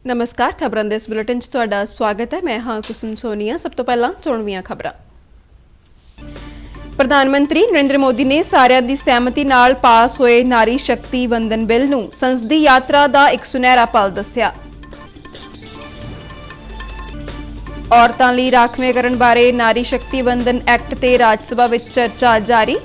नमस्कार खबरां दे इस बुलेटिन च तुहाडा स्वागत है। मैं हाँ कुसुम सोनिया। सब तो पहला चोणवीआं खबरां। प्रधानमंत्री नरेंद्र मोदी ने सारिਆਂ ਦੀ सहमति नाल पास होए नारी शक्ति वंदन बिल ਨੂੰ संसदी यात्रा ਦਾ एक सुनहरा पल ਦੱਸਿਆ। औरतां ਲਈ ਰਾਖਵੇਂਕਰਨ ਬਾਰੇ नारी शक्ति वंदन एक्ट ਤੇ ਰਾਜ ਸਭਾ ਵਿੱਚ ਚਰਚਾ ਜਾਰੀ।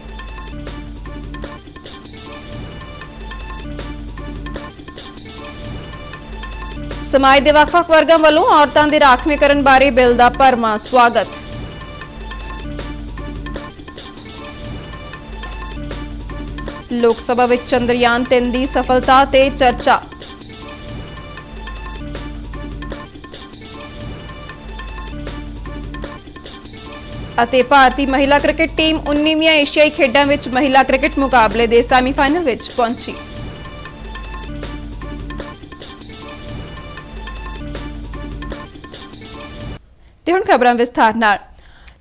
समाज के ਵੱਖ-ਵੱਖ वर्गों वालों औरतों के राखवेंकरण बारे बिल का भरवां स्वागत। लोक सभा विच चंद्रयान 3 की सफलता ते चर्चा। ਅਤੇ भारतीय महिला क्रिकेट टीम 19वीं एशियाई खेडों विच महिला क्रिकेट मुकाबले के सैमीफाइनल विच पहुंची। ਤੇ ਹੁਣ ਖਬਰਾਂ ਵਿਸਥਾਰ ਨਾਲ।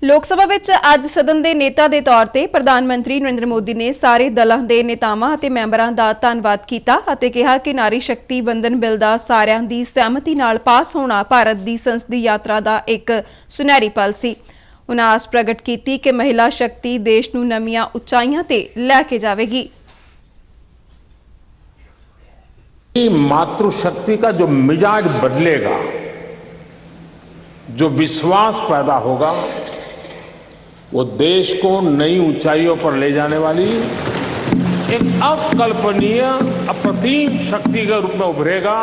ਲੋਕ ਸਭਾ ਵਿੱਚ ਅੱਜ ਸਦਨ ਦੇ ਨੇਤਾ ਦੇ ਤੌਰ ਤੇ ਪ੍ਰਧਾਨ ਮੰਤਰੀ ਨਰਿੰਦਰ ਮੋਦੀ ਨੇ ਸਾਰੇ ਦਲਾਂ ਦੇ ਨੇਤਾਵਾਂ ਅਤੇ ਮੈਂਬਰਾਂ ਦਾ ਧੰਨਵਾਦ ਕੀਤਾ ਅਤੇ ਕਿਹਾ ਕਿ ਨਾਰੀ ਸ਼ਕਤੀ ਵੰਦਨ ਬਿੱਲ ਦਾ ਸਾਰਿਆਂ ਦੀ ਸਹਿਮਤੀ ਨਾਲ ਪਾਸ ਹੋਣਾ ਭਾਰਤ ਦੀ ਸੰਸਦੀ ਯਾਤਰਾ ਦਾ ਇੱਕ ਸੁਨਹਿਰੀ ਪਲ ਸੀ। ਉਨ੍ਹਾਂ ਆਸ ਪ੍ਰਗਟ ਕੀਤੀ ਕਿ ਮਹਿਲਾ ਸ਼ਕਤੀ ਦੇਸ਼ ਨੂੰ ਨਵੀਆਂ ਉਚਾਈਆਂ ਤੇ ਲੈ ਕੇ ਜਾਵੇਗੀ। मातृशक्ति का जो मिजाज बदलेगा, जो विश्वास पैदा होगा, वो देश को नई ऊंचाइयों पर ले जाने वाली एक अकल्पनीय अप्रतिम शक्ति के रूप में उभरेगा।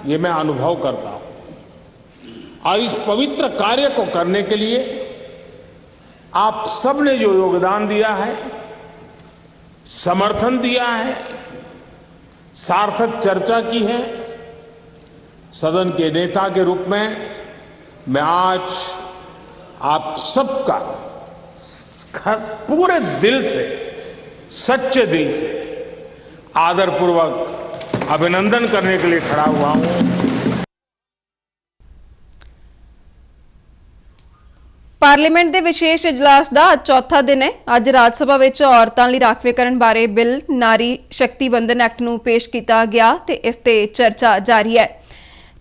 ये मैं अनुभव करता हूं और इस पवित्र कार्य को करने के लिए आप सबने जो योगदान दिया है, समर्थन दिया है, सार्थक चर्चा की है, सदन के नेता के रूप में मैं आज आप सबका पूरे दिल से, सच्चे दिल से आदरपूर्वक अभिनंदन करने के लिए खड़ा हुआ हूं। पार्लीमेंट के विशेष इजलास का आज चौथा दिन है। अज राज सभा विच औरतां लई राखवेंकरण बारे बिल नारी शक्ति वंदन एक्ट नूं पेश किया गया ते इस ते चर्चा जारी है।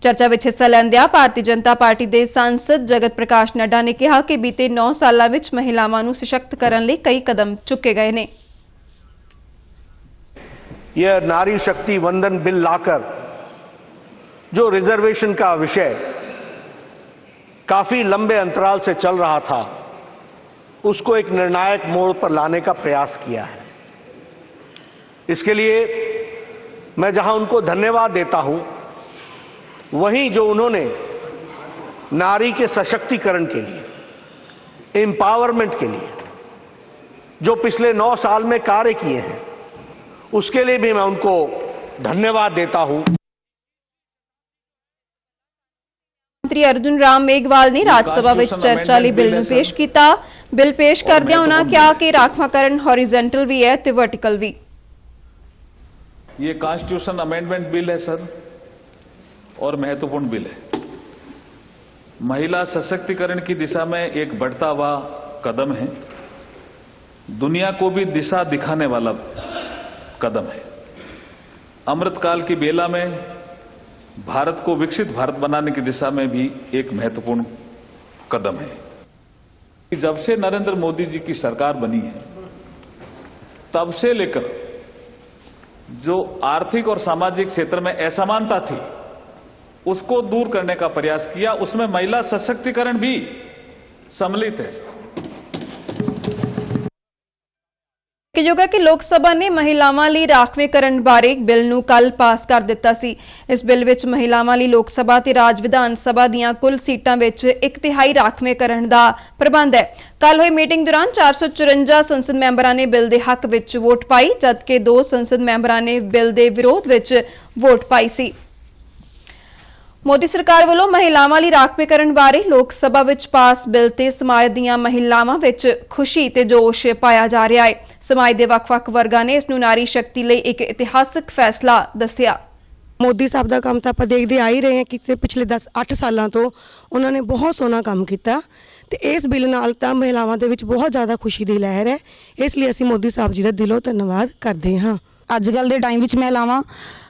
चर्चा विच हिस्सा लैंदियां भारतीय जनता पार्टी के सांसद जगत प्रकाश नड्डा ने कहा कि बीते 9 सालों विच महिलावां नूं सशक्त करन लई कई कदम चुके गए ने। यह नारी शक्ति वंदन बिल लाकर जो रिजर्वेशन का विषय काफी लंबे अंतराल से चल रहा था, उसको एक निर्णायक मोड़ पर लाने का प्रयास किया है। इसके लिए मैं जहां उनको धन्यवाद देता हूं, वहीं जो उन्होंने नारी के सशक्तिकरण के लिए, एम्पावरमेंट के लिए जो पिछले 9 साल में कार्य किए हैं, उसके लिए भी मैं उनको धन्यवाद देता हूं। मंत्री अर्जुन राम मेघवाल ने राज्य सभा विच चर्चा लई बिल नूं पेश किया। बिल पेश करदिआं उन्हां कहा कि राखवांकरण हॉरिजेंटल भी है ते वर्टिकल भी। ये कॉन्स्टिट्यूशन अमेंडमेंट बिल है सर, और महत्वपूर्ण बिल है। महिला सशक्तिकरण की दिशा में एक बढ़ता हुआ कदम है, दुनिया को भी दिशा दिखाने वाला कदम है। अमृतकाल की बेला में भारत को विकसित भारत बनाने की दिशा में भी एक महत्वपूर्ण कदम है। जब से नरेंद्र मोदी जी की सरकार बनी है, तब से लेकर जो आर्थिक और सामाजिक क्षेत्र में असमानता थी, उसको दूर करने का प्रयास किया। उसमें महिला सशक्तिकरण भी सम्मिलित है। योग है कि लोक सभा ने महिलावां लई राखवेंकरण बारे बिल नूं कल पास कर दिता सी। इस बिल विच महिलावां लई लोक सभा ते राज विधान सभा दीआं कुल सीटां विच 1/3 राखवेंकरण दा प्रबंध है। कल हुई मीटिंग दौरान 454 संसद मैंबरां ने बिल दे हक विच वोट पाई, जबकि 2 संसद मैंबरां ने बिल दे विरोध विच वोट पाई सी। मोदी सरकार वालों महिलावां लई राखवेंकरण बारे लोक सभा विच पास बिल ते समाज दीआं महिलावां विच खुशी ते जोश पाया जा रहा है। समाज के ਵੱਖ-ਵੱਖ वर्गां ने इस नूं नारी शक्ति लई एक इतिहासक फैसला दस्सिया। मोदी साहब का काम तो आप देखते आ ही रहे हैं कि पिछले 8 सालों तो उन्होंने बहुत सोहना काम किया ਤੇ ਇਸ ਬਿੱਲ ਨਾਲ ਤਾਂ ਮਹਿਲਾਵਾਂ ਦੇ ਵਿੱਚ ਬਹੁਤ ਜ਼ਿਆਦਾ ਖੁਸ਼ੀ ਦੀ ਲਹਿਰ ਹੈ। ਇਸ ਲਈ ਅਸੀਂ ਮੋਦੀ ਸਾਹਿਬ ਜੀ ਦਾ ਦਿਲੋਂ ਧੰਨਵਾਦ ਕਰਦੇ ਹਾਂ। ਅੱਜ ਕੱਲ ਦੇ ਟਾਈਮ ਵਿੱਚ ਮਹਿਲਾਵਾਂ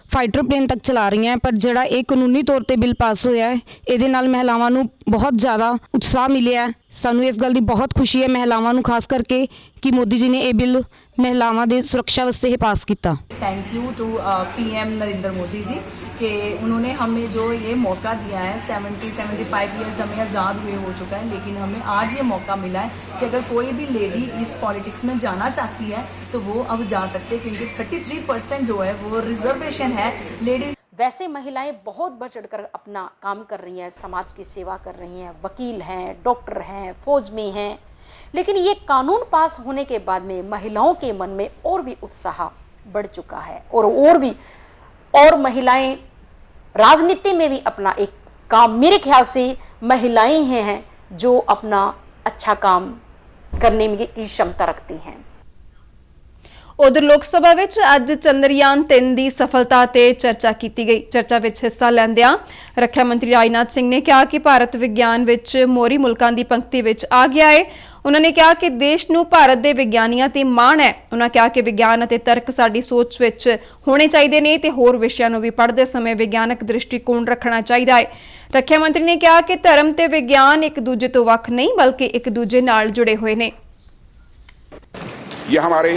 ਫਾਈਟਰ ਪਲੇਨ ਤੱਕ ਚਲਾ ਰਹੀਆਂ ਹੈ। ਪਰ ਜਿਹੜਾ ਇਹ ਕਾਨੂੰਨੀ ਤੌਰ ਤੇ ਬਿੱਲ ਪਾਸ ਹੋਇਆ ਹੈ, ਇਹਦੇ ਨਾਲ ਮਹਿਲਾਵਾਂ ਨੂੰ ਬਹੁਤ ਜ਼ਿਆਦਾ ਉਤਸ਼ਾਹ ਮਿਲਿਆ ਹੈ। ਸਾਨੂੰ ਇਸ ਗੱਲ ਦੀ ਬਹੁਤ ਖੁਸ਼ੀ ਹੈ ਮਹਿਲਾਵਾਂ ਨੂੰ, ਖਾਸ ਕਰਕੇ ਕਿ ਮੋਦੀ ਜੀ ਨੇ ਇਹ ਬਿੱਲ ਮਹਿਲਾਵਾਂ ਦੇ ਸੁਰੱਖਿਆ ਵਾਸਤੇ ਇਹ ਪਾਸ ਕੀਤਾ। Thank you to PM Narendra Modi ji कि उन्होंने हमें जो ये मौका दिया है। 75 ईयर्स हमें आज़ाद हुए हो चुका है, लेकिन हमें आज ये मौका मिला है कि अगर कोई भी लेडी इस पॉलिटिक्स में जाना चाहती है तो वो अब जा सकते हैं, क्योंकि 33% जो है वो रिजर्वेशन है लेडीज। वैसे महिलाएं बहुत बढ़ चढ़कर अपना काम कर रही हैं, समाज की सेवा कर रही हैं, वकील हैं, डॉक्टर हैं, फौज में हैं, लेकिन ये कानून पास होने के बाद में महिलाओं के मन में और भी उत्साह बढ़ चुका है और महिलाएं राजनीति में भी अपना एक काम, मेरे ख्याल से महिलाएं हैं जो अपना अच्छा काम करने की क्षमता रखती हैं। ਉਧਰ ਲੋਕ ਸਭਾ ਵਿੱਚ ਅੱਜ ਚੰਦਰਯਾਨ 3 ਦੀ ਸਫਲਤਾ ਤੇ ਚਰਚਾ ਕੀਤੀ ਗਈ। ਚਰਚਾ ਵਿੱਚ ਹਿੱਸਾ ਲੈਂਦਿਆਂ ਰੱਖਿਆ ਮੰਤਰੀ ਰਾਜਨਾਥ ਸਿੰਘ ਨੇ ਕਿਹਾ ਕਿ ਭਾਰਤ ਵਿਗਿਆਨ ਵਿੱਚ ਮੋਹਰੀ ਮੁਲਕਾਂ ਦੀ ਪੰਕਤੀ ਵਿੱਚ ਆ ਗਿਆ ਹੈ। ਉਹਨਾਂ ਨੇ ਕਿਹਾ ਕਿ ਦੇਸ਼ ਨੂੰ ਭਾਰਤ ਦੇ ਵਿਗਿਆਨੀਆਂ ਤੇ ਮਾਣ ਹੈ। ਉਹਨਾਂ ਕਿਹਾ ਕਿ ਵਿਗਿਆਨ ਅਤੇ ਤਰਕ ਸਾਡੀ ਸੋਚ ਵਿੱਚ ਹੋਣੇ ਚਾਹੀਦੇ ਨੇ ਤੇ ਹੋਰ ਵਿਸ਼ਿਆਂ ਨੂੰ ਵੀ ਪੜ੍ਹਦੇ ਸਮੇਂ ਵਿਗਿਆਨਕ ਦ੍ਰਿਸ਼ਟੀਕੋਣ ਰੱਖਣਾ ਚਾਹੀਦਾ ਹੈ। ਰੱਖਿਆ ਮੰਤਰੀ ਨੇ ਕਿਹਾ ਕਿ ਧਰਮ ਤੇ ਵਿਗਿਆਨ ਇੱਕ ਦੂਜੇ ਤੋਂ ਵੱਖ ਨਹੀਂ, ਬਲਕਿ ਇੱਕ ਦੂਜੇ ਨਾਲ ਜੁੜੇ ਹੋਏ ਨੇ। ये हमारे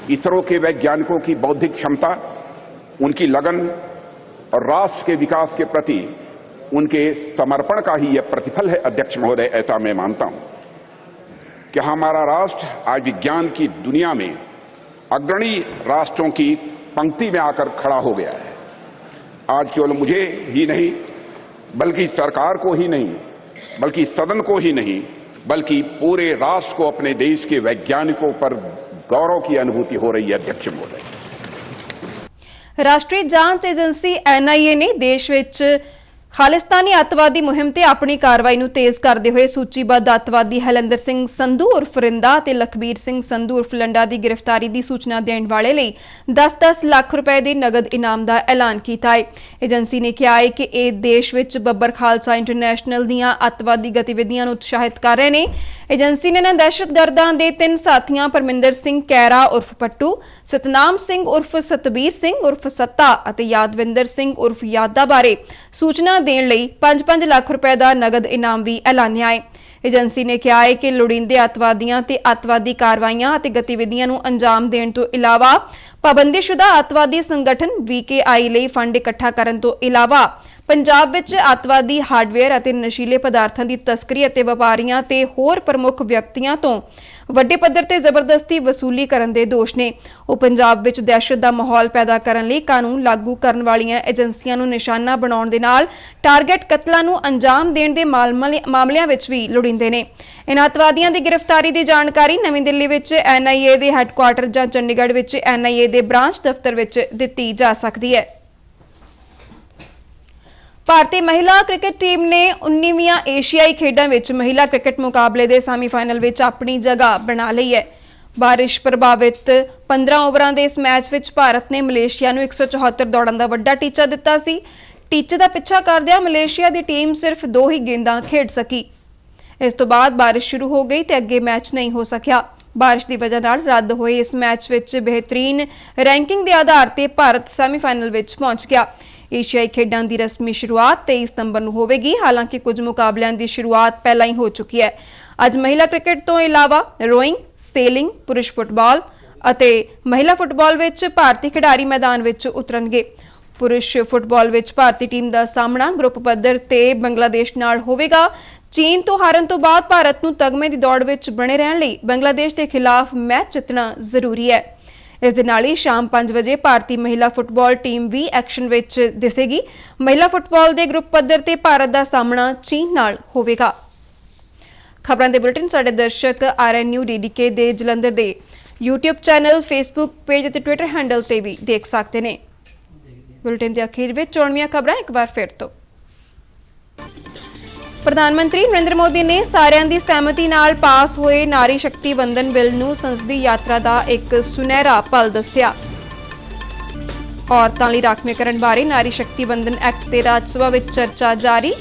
इसरो के वैज्ञानिकों की बौद्धिक क्षमता, उनकी लगन और राष्ट्र के विकास के प्रति उनके समर्पण का ही यह प्रतिफल है। अध्यक्ष महोदय, ऐसा मैं मानता हूं कि हमारा राष्ट्र आज विज्ञान की दुनिया में अग्रणी राष्ट्रों की पंक्ति में आकर खड़ा हो गया है। आज केवल मुझे ही नहीं, बल्कि सरकार को ही नहीं, बल्कि सदन को ही नहीं, बल्कि पूरे राष्ट्र को अपने देश के वैज्ञानिकों पर गौरव की अनुभूति हो रही है। अध्यक्ष महोदय, राष्ट्रीय जांच एजेंसी NIA ने देश विच खालिस्तानी अतवादी मुहिम ते अपनी कार्रवाई नूं तेज करते हुए सूचीबद्ध अतवादी हलिंदर सिंह संधू उर्फ रिंदा ते लखबीर सिंह संधू उर्फ लंडा की गिरफ्तारी की सूचना देने वाले लई 10-10 लाख रुपए के नगद इनाम का ऐलान किया है। एजेंसी ने कहा है कि यह देश विच बब्बर खालसा इंटरनेशनल दीयां अतवादी गतिविधियां नूं उत्साहित कर रहे हैं। एजेंसी ने दहशतगर्दां दे 3 साथियां परमिंदर सिंह कैरा उर्फ पट्टू, सतनाम सिंह उर्फ सतबीर सिंह उर्फ सत्ता अते यादविंदर सिंह उर्फ यादा बारे सूचना देण लई 5-5 लाख रुपए का नगद इनाम भी ऐलानिया है। एजेंसी ने कहा है कि लोड़ींदे अतवादियां ते अतवादी कार्रवाइयां अते गतिविधियां नूं अंजाम देण तो इलावा पाबंदीशुदा अतवादी संगठन VKI लई फंड इकट्ठा करन तो इलावा पंजाब विच अतवादी हार्डवेयर अते नशीले पदार्थां दी तस्करी अते व्यापारियां ते होर प्रमुख व्यक्तियां तो ਵੱਡੇ पद्धर ते जबरदस्ती वसूली करन दे दोष ने। ਉਹ पंजाब विच दहशत दा माहौल पैदा करन लई कानून लागू करन वालियां एजेंसियां नूं निशाना बनाउण दे नाल टारगेट कतलां नूं अंजाम देण दे मामलिਆਂ विच भी लोड़ींदे ने। इन्हां अतवादियां दी गिरफ्तारी दी जानकारी नवीं दिल्ली विच NIA दे हैडकुआर्टर जां चंडीगढ़ विच NIA दे ब्रांच दफ्तर विच दित्ती जा सकदी है। भारतीय महिला क्रिकेट टीम ने 19वीं एशियाई खेडों में महिला क्रिकेट मुकाबले के सैमीफाइनल में अपनी जगह बना ली है। बारिश प्रभावित 15 ओवरां के इस मैच में भारत ने मलेशिया को 174 दौड़ां का वड्डा टीचा दिता सी। टीचे का पिछा करदिआं मलेशिया की टीम सिर्फ 2 ही गेंदां खेड सकी। इस तो बाद बारिश शुरू हो गई तो अगे मैच नहीं हो सकिया। बारिश की वजह नाल रद्द हुए इस मैच में बेहतरीन रैंकिंग के आधार पर भारत सैमीफाइनल में पहुंच गया। एशियाई खेडों की रस्मी शुरुआत 23 सितंबर को होगी। हालांकि कुछ मुकाबलों की शुरुआत पहला ही हो चुकी है। अज महिला क्रिकेट तो इलावा रोइंग, सेलिंग, पुरुष फुटबॉल और महिला फुटबॉल में भारतीय खिडारी मैदान में उतरनगे। पुरुष फुटबॉल में भारतीय टीम का सामना ग्रुप पद्धर ते बांग्लादेश नाल होवेगा। चीन तो हारन तो बाद भारत नूं तगमे की दौड़ में बने रहने लई बांग्लादेश के खिलाफ मैच जितना जरूरी है। इस दे नाल ही शाम 5 बजे भारतीय महिला फुटबॉल टीम भी एक्शन विच दिसेगी। महिला फुटबॉल के ग्रुप पद्धर ते भारत का सामना चीन नाल होवेगा। खबरां दे बुलेटिन साडे दर्शक RNU DDK दे जलंधर दे YouTube चैनल, फेसबुक पेज और ट्विटर हैंडल ते भी देख सकते हैं। बुलेटिन के अखीर में चोणवीआं खबरां एक बार फिर तो। प्रधानमंत्री नरेंद्र मोदी ने सारिਆਂ ਦੀ सहमति नाल पास होए नारी शक्ति वंदन बिल ਨੂੰ संसदी यात्रा ਦਾ एक सुनहरा पल दस्सिया। औरतां ਲਈ राखवेंकरण बारे नारी शक्ति वंदन एक्ट ਤੇ ਰਾਜ ਸਭਾ ਵਿੱਚ चर्चा जारी।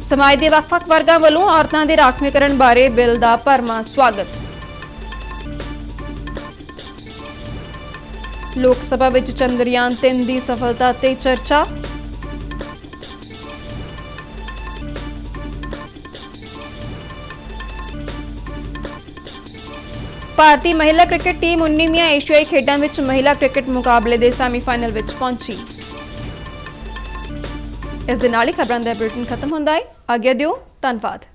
ਸਮਾਜ ਦੇ ਵੱਖ-ਵੱਖ ਵਰਗਾਂ ਵੱਲੋਂ ਔਰਤਾਂ ਦੇ ਰਾਖਵੇਂਕਰਨ ਬਾਰੇ ਬਿੱਲ ਦਾ ਭਰਵਾਂ ਸਵਾਗਤ। ਲੋਕ ਸਭਾ ਵਿੱਚ ਚੰਦਰਯਾਨ 3 ਦੀ ਸਫਲਤਾ ਤੇ ਚਰਚਾ। ਭਾਰਤੀ ਮਹਿਲਾ ਕ੍ਰਿਕਟ ਟੀਮ 19ਵੀਆਂ ਏਸ਼ੀਆਈ ਖੇਡਾਂ ਵਿੱਚ ਮਹਿਲਾ ਕ੍ਰਿਕਟ ਮੁਕਾਬਲੇ ਦੇ ਸੈਮੀਫਾਈਨਲ ਵਿੱਚ ਪਹੁੰਚੀ। ਇਸ ਦੇ ਨਾਲ ਹੀ ਖਬਰਾਂ ਦਾ ਬੁਲੇਟਿਨ ਖਤਮ ਹੁੰਦਾ ਹੈ। ਆਗਿਆ ਦਿਓ, ਧੰਨਵਾਦ।